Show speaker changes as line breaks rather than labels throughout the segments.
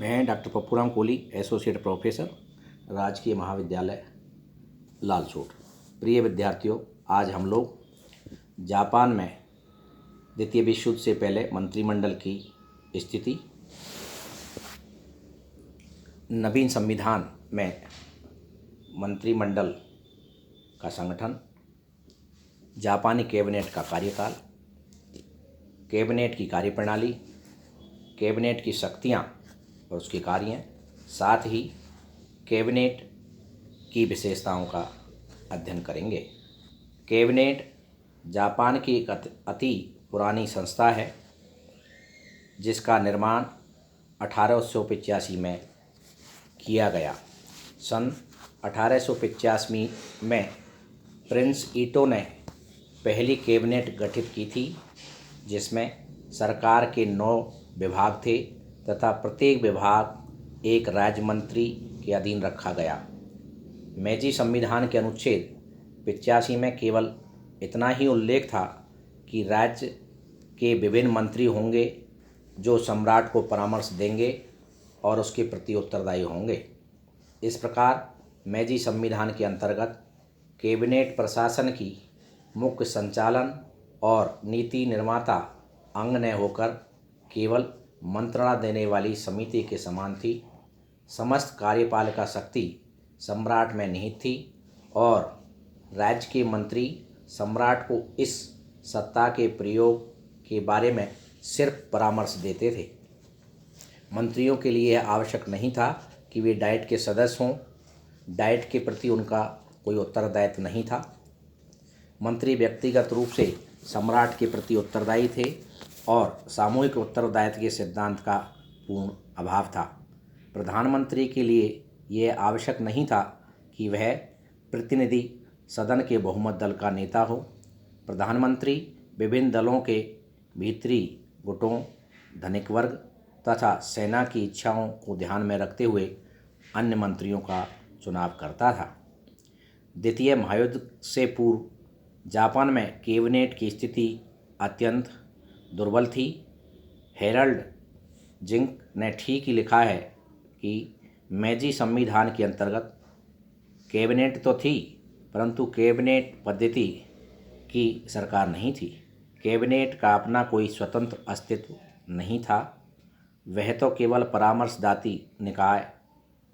मैं doctor Pappuram Kohli, associate professor, राजकीय महाविद्यालय लालसोट। प्रिय विद्यार्थियों, आज हम लोग जापान में द्वितीय विश्व युद्ध से पहले मंत्रिमंडल की स्थिति, नवीन संविधान में मंत्रिमंडल का संगठन, जापानी कैबिनेट का कार्यकाल, कैबिनेट की कार्यप्रणाली, कैबिनेट की शक्तियाँ और उसके कार्य, साथ ही कैबिनेट की विशेषताओं का अध्ययन करेंगे। कैबिनेट जापान की एक अति पुरानी संस्था है जिसका निर्माण 1885 में किया गया। सन 1885 में प्रिंस ईटो ने पहली कैबिनेट गठित की थी जिसमें सरकार के 9 विभाग थे तथा प्रत्येक विभाग एक राज्य मंत्री के अधीन रखा गया। मेजी संविधान के अनुच्छेद 85 में केवल इतना ही उल्लेख था कि राज्य के विभिन्न मंत्री होंगे जो सम्राट को परामर्श देंगे और उसके प्रति उत्तरदायी होंगे। इस प्रकार मेजी संविधान के अंतर्गत कैबिनेट प्रशासन की मुख्य संचालन और नीति निर्माता अंग न होकर केवल मंत्रणा देने वाली समिति के समान थी। समस्त कार्यपालिका शक्ति सम्राट में निहित थी और राज्य के मंत्री सम्राट को इस सत्ता के प्रयोग के बारे में सिर्फ परामर्श देते थे। मंत्रियों के लिए यह आवश्यक नहीं था कि वे डाइट के सदस्य हों। डाइट के प्रति उनका कोई उत्तरदायित्व नहीं था। मंत्री व्यक्तिगत रूप से सम्राट के प्रति उत्तरदायी थे और सामूहिक उत्तरदायित्व के सिद्धांत का पूर्ण अभाव था। प्रधानमंत्री के लिए यह आवश्यक नहीं था कि वह प्रतिनिधि सदन के बहुमत दल का नेता हो। प्रधानमंत्री विभिन्न दलों के भीतरी गुटों, धनिक वर्ग तथा सेना की इच्छाओं को ध्यान में रखते हुए अन्य मंत्रियों का चुनाव करता था। द्वितीय महायुद्ध से पूर्व जापान में कैबिनेट की स्थिति अत्यंत दुर्बल थी। हेरल्ड जिंक ने ठीक ही लिखा है कि मेजी संविधान के अंतर्गत कैबिनेट तो थी परंतु कैबिनेट पद्धति की सरकार नहीं थी। कैबिनेट का अपना कोई स्वतंत्र अस्तित्व नहीं था। वह तो केवल परामर्शदाती निकाय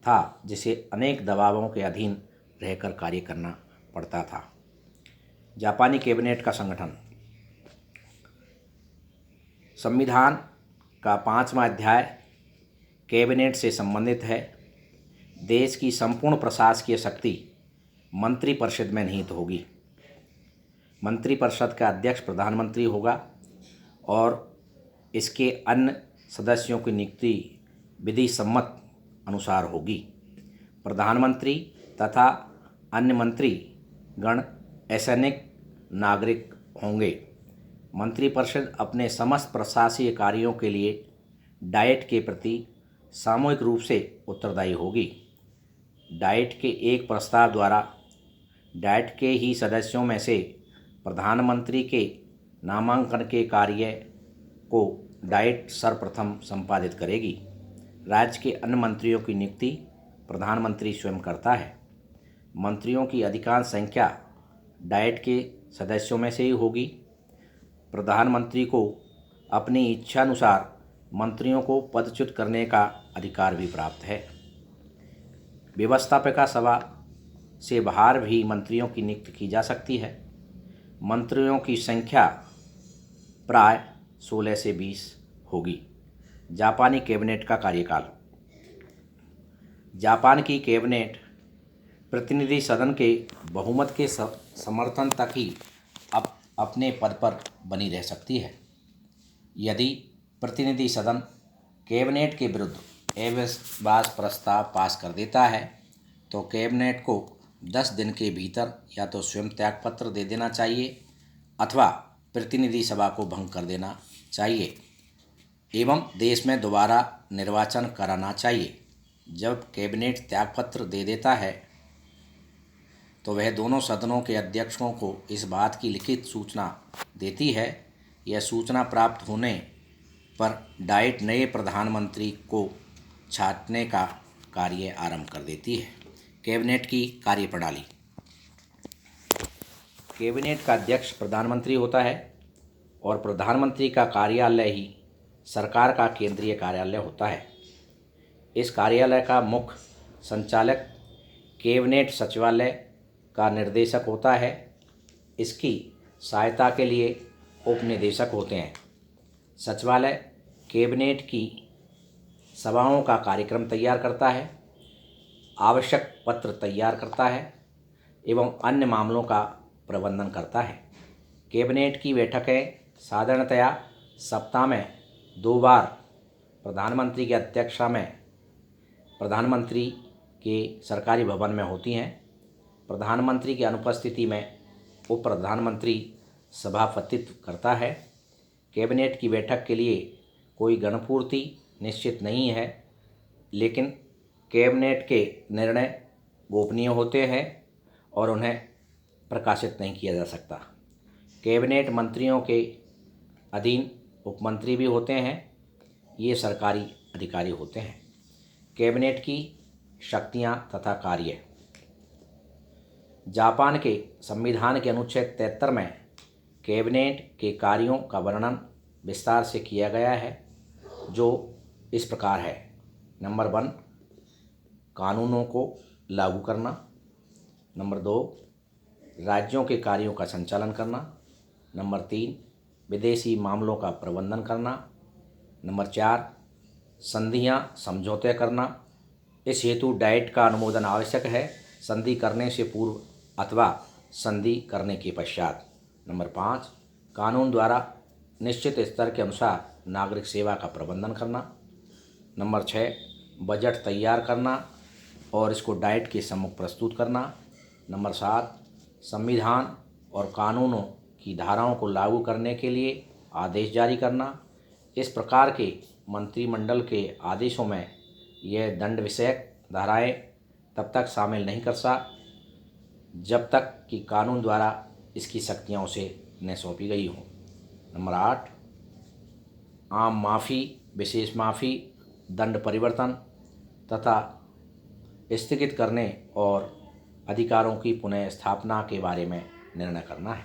था जिसे अनेक दबावों के अधीन रहकर कार्य करना पड़ता था। जापानी कैबिनेट का संगठन। संविधान का 5वां अध्याय कैबिनेट से संबंधित है। देश की संपूर्ण प्रशासकीय शक्ति मंत्रिपरिषद में निहित होगी। मंत्रिपरिषद का अध्यक्ष प्रधानमंत्री होगा और इसके अन्य सदस्यों की नियुक्ति विधि सम्मत अनुसार होगी। प्रधानमंत्री तथा अन्य मंत्री गण असैनिक नागरिक होंगे। मंत्रिपरिषद अपने समस्त प्रशासकीय कार्यों के लिए डाइट के प्रति सामूहिक रूप से उत्तरदायी होगी। डाइट के एक प्रस्ताव द्वारा डाइट के ही सदस्यों में से प्रधानमंत्री के नामांकन के कार्य को डाइट सर्वप्रथम संपादित करेगी। राज्य के अन्य मंत्रियों की नियुक्ति प्रधानमंत्री स्वयं करता है। मंत्रियों की अधिकांश संख्या डाइट के सदस्यों में से ही होगी। प्रधानमंत्री को अपनी इच्छानुसार मंत्रियों को पदच्युत करने का अधिकार भी प्राप्त है। व्यवस्थापिका सभा से बाहर भी मंत्रियों की नियुक्ति की जा सकती है। मंत्रियों की संख्या प्राय 16 से 20 होगी। जापानी कैबिनेट का कार्यकाल। जापान की कैबिनेट प्रतिनिधि सदन के बहुमत के समर्थन तक ही अपने पद पर बनी रह सकती है। यदि प्रतिनिधि सदन कैबिनेट के विरुद्ध अविश्वास प्रस्ताव पास कर देता है तो कैबिनेट को 10 दिन के भीतर या तो स्वयं त्यागपत्र दे देना चाहिए अथवा प्रतिनिधि सभा को भंग कर देना चाहिए एवं देश में दोबारा निर्वाचन कराना चाहिए। जब कैबिनेट त्यागपत्र दे देता है तो वह दोनों सदनों के अध्यक्षों को इस बात की लिखित सूचना देती है। यह सूचना प्राप्त होने पर डाइट नए प्रधानमंत्री को छांटने का कार्य आरंभ कर देती है। कैबिनेट की कार्यप्रणाली। कैबिनेट का अध्यक्ष प्रधानमंत्री होता है और प्रधानमंत्री का कार्यालय ही सरकार का केंद्रीय कार्यालय होता है। इस कार्यालय का मुख्य संचालक कैबिनेट सचिवालय का निर्देशक होता है। इसकी सहायता के लिए उपनिदेशक होते हैं। सचिवालय कैबिनेट की सभाओं का कार्यक्रम तैयार करता है, आवश्यक पत्र तैयार करता है एवं अन्य मामलों का प्रबंधन करता है। कैबिनेट की बैठकें साधारणतया सप्ताह में 2 बार प्रधानमंत्री की अध्यक्षता में प्रधानमंत्री के सरकारी भवन में होती हैं। प्रधानमंत्री की अनुपस्थिति में उप प्रधानमंत्री सभापतित्व करता है। कैबिनेट की बैठक के लिए कोई गणपूर्ति निश्चित नहीं है, लेकिन कैबिनेट के निर्णय गोपनीय होते हैं और उन्हें प्रकाशित नहीं किया जा सकता। कैबिनेट मंत्रियों के अधीन उपमंत्री भी होते हैं। ये सरकारी अधिकारी होते हैं। कैबिनेट की शक्तियाँ तथा कार्य। जापान के संविधान के अनुच्छेद 73 में कैबिनेट के कार्यों का वर्णन विस्तार से किया गया है, जो इस प्रकार है। नंबर 1, कानूनों को लागू करना। नंबर 2, राज्यों के कार्यों का संचालन करना। नंबर 3, विदेशी मामलों का प्रबंधन करना। नंबर 4, संधियां समझौते करना। इस हेतु डाइट का अनुमोदन आवश्यक है, संधि करने से पूर्व अथवा संधि करने के पश्चात। नंबर 5, कानून द्वारा निश्चित स्तर के अनुसार नागरिक सेवा का प्रबंधन करना। नंबर 6, बजट तैयार करना और इसको डाइट के सम्मुख प्रस्तुत करना। नंबर 7, संविधान और कानूनों की धाराओं को लागू करने के लिए आदेश जारी करना। इस प्रकार के मंत्रिमंडल के आदेशों में यह दंड विषयक धाराएं तब तक शामिल नहीं कर सकता जब तक कि कानून द्वारा इसकी शक्तियां उसे न सौंपी गई हों। नंबर 8, आम माफ़ी, विशेष माफ़ी, दंड परिवर्तन तथा स्थगित करने और अधिकारों की पुनः स्थापना के बारे में निर्णय करना है।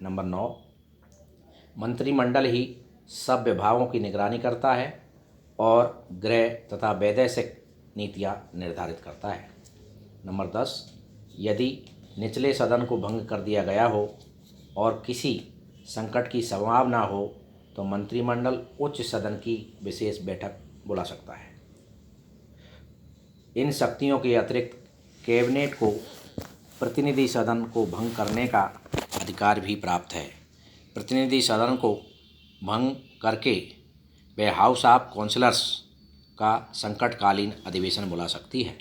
नंबर 9, मंत्रिमंडल ही सब विभागों की निगरानी करता है और गृह तथा वैदेशिक नीतियां निर्धारित करता है। नंबर 10, यदि निचले सदन को भंग कर दिया गया हो और किसी संकट की संभावना हो तो मंत्रिमंडल उच्च सदन की विशेष बैठक बुला सकता है। इन शक्तियों के अतिरिक्त कैबिनेट को प्रतिनिधि सदन को भंग करने का अधिकार भी प्राप्त है। प्रतिनिधि सदन को भंग करके वह हाउस ऑफ काउंसिलर्स का संकटकालीन अधिवेशन बुला सकती है।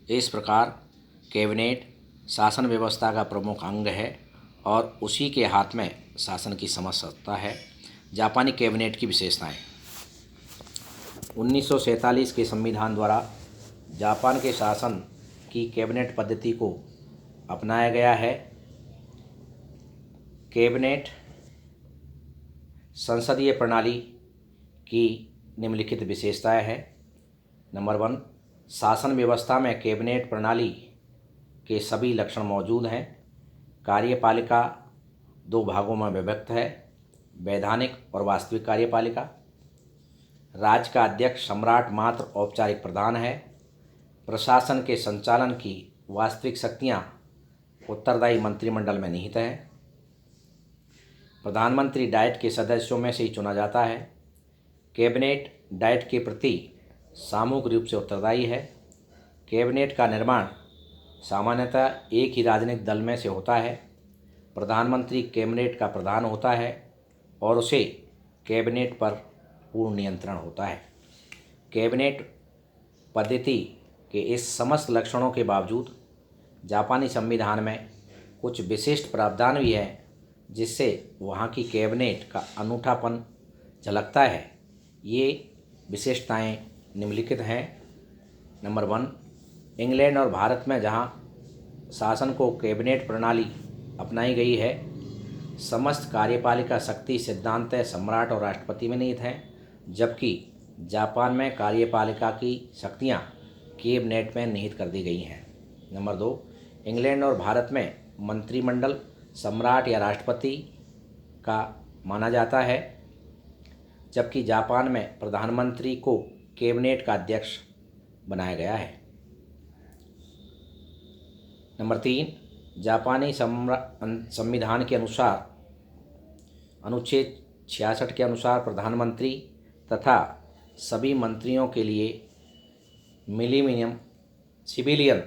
इस प्रकार कैबिनेट शासन व्यवस्था का प्रमुख अंग है और उसी के हाथ में शासन की समस्त सत्ता है। जापानी कैबिनेट की विशेषताएं। 1947 के संविधान द्वारा जापान के शासन की कैबिनेट पद्धति को अपनाया गया है। कैबिनेट संसदीय प्रणाली की निम्नलिखित विशेषताएं हैं। नंबर 1, शासन व्यवस्था में कैबिनेट प्रणाली के सभी लक्षण मौजूद हैं। कार्यपालिका 2 भागों में विभक्त है, वैधानिक और वास्तविक कार्यपालिका। राज्य का अध्यक्ष सम्राट मात्र औपचारिक प्रधान है। प्रशासन के संचालन की वास्तविक शक्तियां उत्तरदायी मंत्रिमंडल में निहित है। प्रधानमंत्री डाइट के सदस्यों में से ही चुना जाता है। कैबिनेट डाइट के प्रति सामूहिक रूप से उत्तरदायी है। कैबिनेट का निर्माण सामान्यतः एक ही राजनीतिक दल में से होता है। प्रधानमंत्री कैबिनेट का प्रधान होता है और उसे कैबिनेट पर पूर्ण नियंत्रण होता है। कैबिनेट पद्धति के इस समस्त लक्षणों के बावजूद जापानी संविधान में कुछ विशिष्ट प्रावधान भी हैं जिससे वहाँ की कैबिनेट का अनूठापन झलकता है। ये विशेषताएं निम्नलिखित हैं। नंबर 1, इंग्लैंड और भारत में जहाँ शासन को कैबिनेट प्रणाली अपनाई गई है, समस्त कार्यपालिका शक्ति सिद्धांत सम्राट और राष्ट्रपति में निहित हैं, जबकि जापान में कार्यपालिका की शक्तियाँ कैबिनेट में निहित कर दी गई हैं। नंबर 2, इंग्लैंड और भारत में मंत्रिमंडल सम्राट या राष्ट्रपति का माना जाता है, जबकि जापान में प्रधानमंत्री को कैबिनेट का अध्यक्ष बनाया गया है। नंबर 3, जापानी संविधान के अनुसार अनुच्छेद 66 के अनुसार प्रधानमंत्री तथा सभी मंत्रियों के लिए मिलीनियम सिविलियन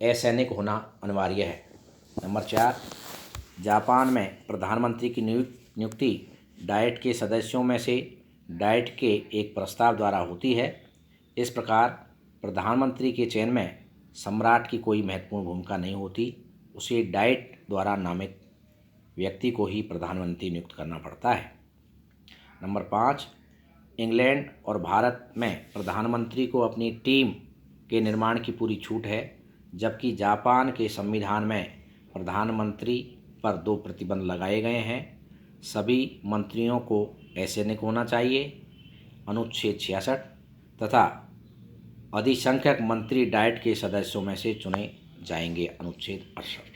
असैनिक होना अनिवार्य है। नंबर 4, जापान में प्रधानमंत्री की नियुक्ति डाइट के सदस्यों में से डाइट के एक प्रस्ताव द्वारा होती है। इस प्रकार प्रधानमंत्री के चयन में सम्राट की कोई महत्वपूर्ण भूमिका नहीं होती, उसे डाइट द्वारा नामित व्यक्ति को ही प्रधानमंत्री नियुक्त करना पड़ता है। नंबर 5, इंग्लैंड और भारत में प्रधानमंत्री को अपनी टीम के निर्माण की पूरी छूट है, जबकि जापान के संविधान में प्रधानमंत्री पर 2 प्रतिबंध लगाए गए हैं। सभी मंत्रियों को असैनिक होना चाहिए, अनुच्छेद 66, तथा अधिसंख्यक मंत्री डाइट के सदस्यों में से चुने जाएंगे, अनुच्छेद 68।